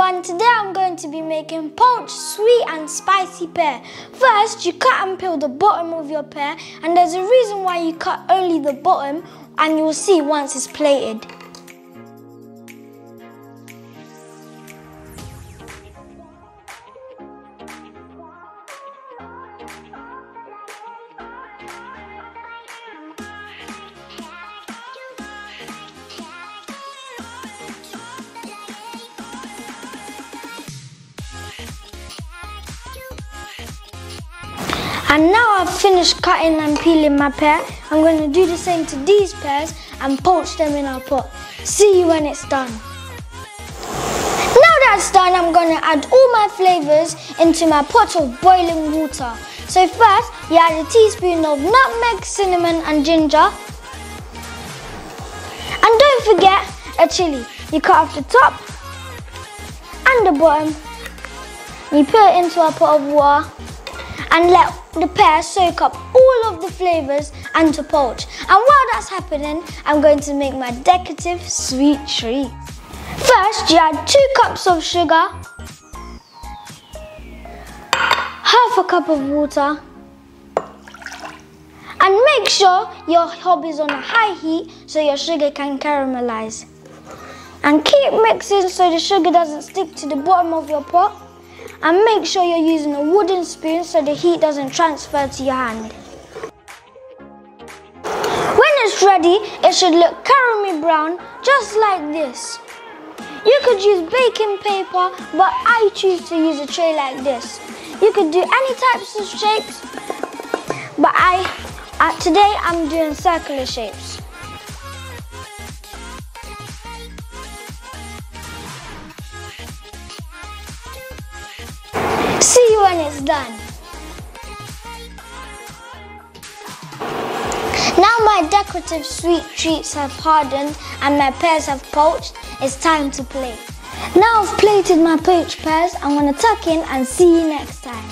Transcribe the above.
everyone, today I'm going to be making poached sweet and spicy pear. First, you cut and peel the bottom of your pear, and there's a reason why you cut only the bottom, and you'll see once it's plated. And now I've finished cutting and peeling my pear. I'm going to do the same to these pears and poach them in our pot. See you when it's done. Now that's done, I'm going to add all my flavours into my pot of boiling water. So first, you add a teaspoon of nutmeg, cinnamon and ginger. And don't forget a chilli. You cut off the top and the bottom. You put it into a pot of water and let the pear soak up all of the flavours and to poach. And while that's happening, I'm going to make my decorative sweet treat. First, you add 2 cups of sugar, half a cup of water, and make sure your hob is on a high heat so your sugar can caramelise. And keep mixing so the sugar doesn't stick to the bottom of your pot. And make sure you're using a wooden spoon so the heat doesn't transfer to your hand. When it's ready, it should look caramely brown, just like this. You could use baking paper, but I choose to use a tray like this. You could do any types of shapes, but today I'm doing circular shapes. See you when it's done. Now my decorative sweet treats have hardened and my pears have poached, it's time to plate. Now I've plated my poached pears, I'm going to tuck in and see you next time.